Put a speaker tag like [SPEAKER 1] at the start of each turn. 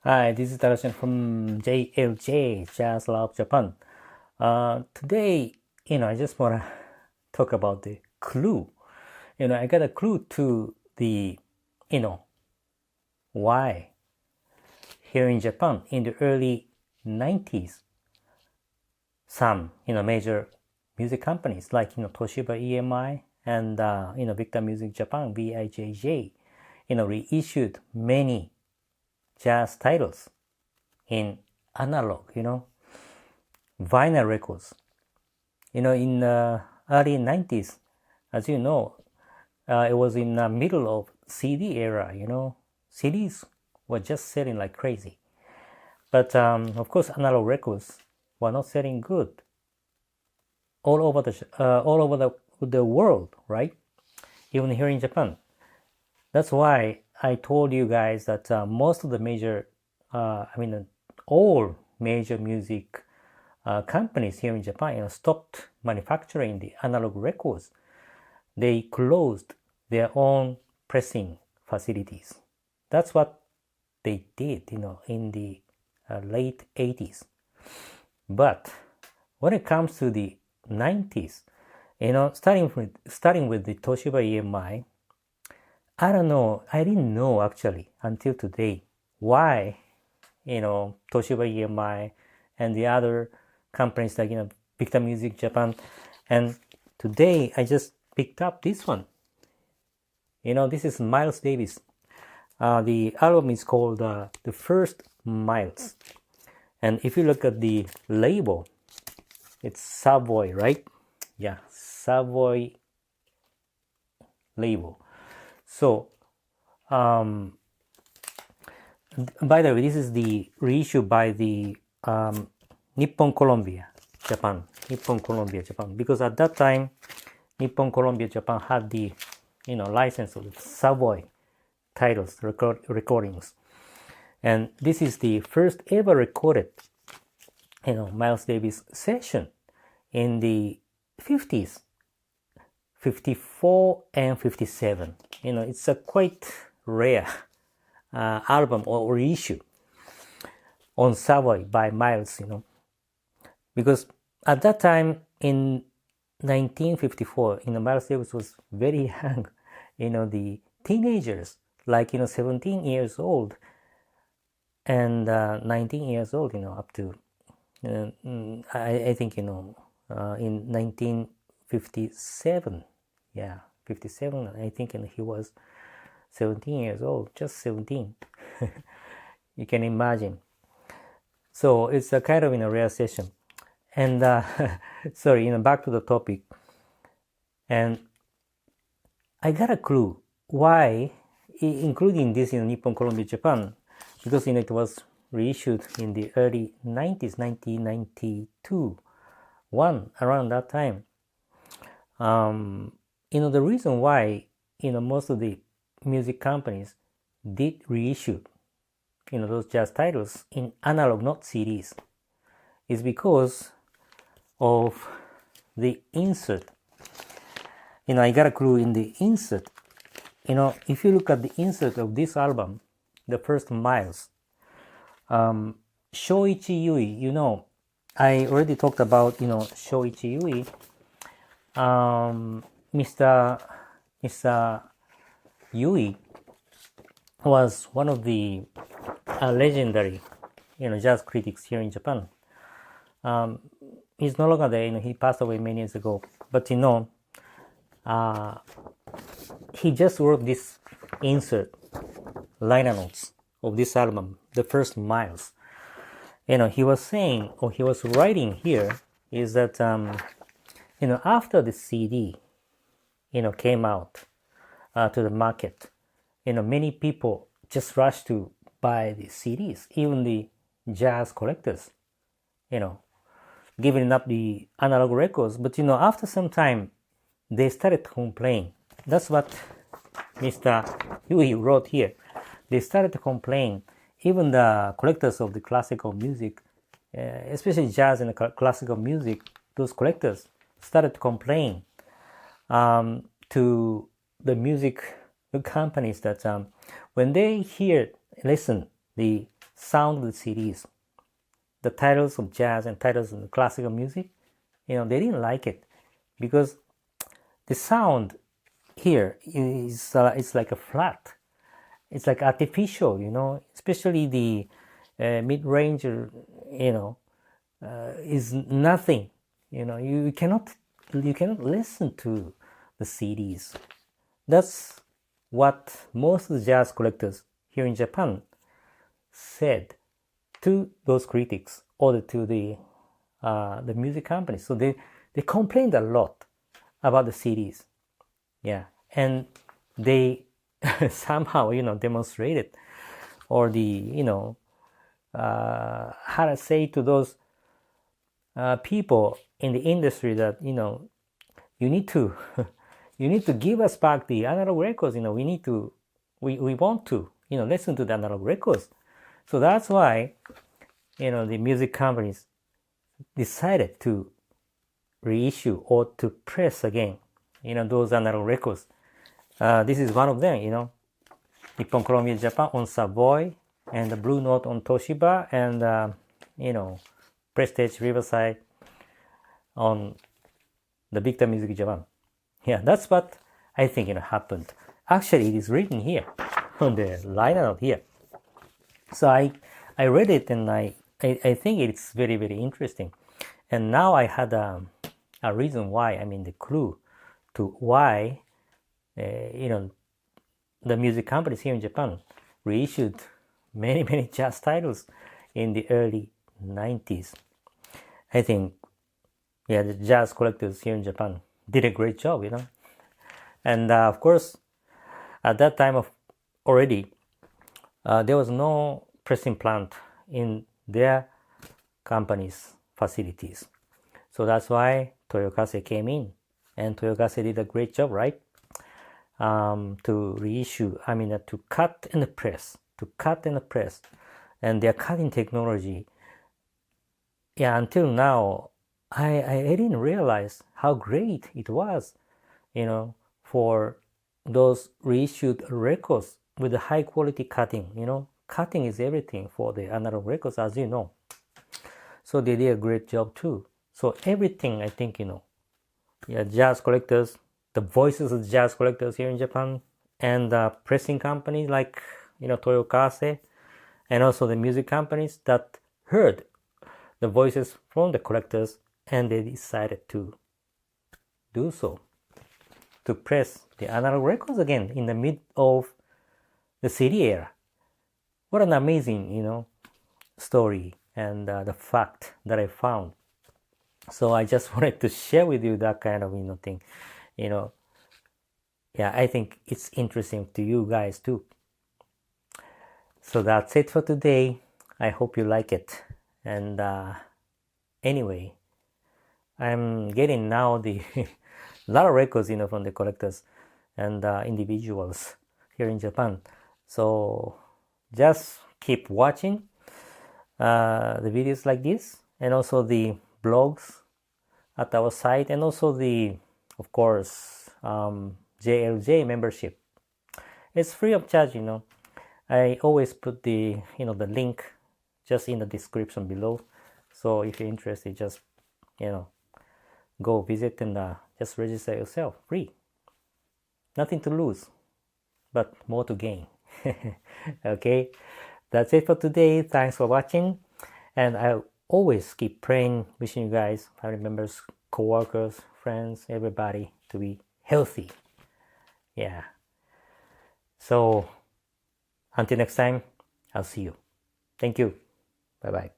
[SPEAKER 1] Hi, this is Tarashan from JLJ, Jazz Love Japan. Today, I just want to talk about the clue. I got a clue to the, why here in Japan in the early 90s, some, major music companies like, Toshiba EMI and, Victor Music Japan, VIJJ, reissued many jazz titles in analog, vinyl records. In the early 90s, as you know, it was in the middle of CD era, CDs were just selling like crazy. But of course, analog records were not selling good all over the world, right? Even here in Japan. That's why I told you guys that most of the major, all major music companies here in Japan, stopped manufacturing the analog records. They closed their own pressing facilities. That's what they did, in the late 80s. But when it comes to the 90s, starting with the Toshiba EMI, I don't know. I didn't know actually until today why, Toshiba EMI and the other companies like, Victor Music Japan. And today I just picked up this one. This is Miles Davis. The album is called The First Miles. And if you look at the label, it's Savoy, right? Yeah, Savoy label. So, by the way, this is the reissue by the Nippon Columbia Japan. Because at that time, Nippon Columbia Japan had the, license of the Savoy titles, recordings. And this is the first ever recorded, Miles Davis session in the 50s. 54 and 57. It's a quite rare album or reissue on Savoy by Miles, because at that time in 1954, Miles Davis was very young, the teenagers, like, 17 years old and 19 years old, up to, I think, in 1957, 57, I think, and he was 17 years old, just 17. You can imagine. So it's a kind of in a rare session. And sorry, back to the topic. And I got a clue why, including this in Nippon Columbia Japan, because it was reissued in the early 90s, 1992, around that time. The reason why, most of the music companies did reissue, those jazz titles in analog, not CDs, is because of the insert. I got a clue in the insert. If you look at the insert of this album, The First Miles, Shoichi Yui, I already talked about, Shoichi Yui, Mr. Yui was one of the legendary, jazz critics here in Japan. He's no longer there. He passed away many years ago. But he just wrote this insert liner notes of this album, The First Miles. He was saying, or he was writing here, is that after the CD, came out to the market, many people just rushed to buy the CDs, even the jazz collectors, giving up the analog records. But, after some time, they started to complain. That's what Mr. Yui wrote here. They started to complain. Even the collectors of the classical music, especially jazz and classical music, those collectors started to complain to the music companies that when they listen the sound of the CDs. The titles of jazz and titles of classical music, they didn't like it because the sound here is it's like a flat. It's like artificial, especially the mid-range, is nothing. You cannot listen to the CDs. That's what most of the jazz collectors here in Japan said to those critics or to the music companies. So they complained a lot about the CDs. Yeah, and they somehow demonstrated, or how to say to those people in the industry that you need to you need to give us back the analog records. We want to listen to the analog records. So that's why the music companies decided to reissue or to press again those analog records. This is one of them, Nippon Columbia Japan on Savoy, and the Blue Note on Toshiba, and Prestige Riverside on the Victor Music Japan. Yeah, that's what I think happened. Actually, it is written here on the liner note here. So I read it, and I think it's very, very interesting. And now I had a reason why, the clue to why the music companies here in Japan reissued many, many jazz titles in the early 90s. I think, the jazz collectors here in Japan did a great job, And of course, at that time already, there was no pressing plant in their company's facilities. So that's why Toyokase came in, and Toyokase did a great job, right? To reissue, to cut and press, and their cutting technology. Yeah, until now, I didn't realize how great it was, for those reissued records with the high quality cutting. Cutting is everything for the analog records, as you know. So they did a great job too. So everything, I think, jazz collectors, the voices of jazz collectors here in Japan, and pressing companies like, Toyokase, and also the music companies that heard the voices from the collectors, and they decided to do so, to press the analog records again in the mid of the CD era. What an amazing, story, and the fact that I found. So I just wanted to share with you that kind of, thing. I think it's interesting to you guys too. So that's it for today. I hope you like it. And anyway, I'm getting now the a lot of records, from the collectors and individuals here in Japan. So just keep watching the videos like this, and also the blogs at our site, and also of course, JLJ membership. It's free of charge, I always put the link just in the description below. So if you're interested, just go visit and just register yourself, free. Nothing to lose, but more to gain. Okay, that's it for today. Thanks for watching, and I always keep praying, wishing you guys, family members, co-workers, friends, everybody to be healthy. Yeah. So until next time, I'll see you. Thank you. Bye bye.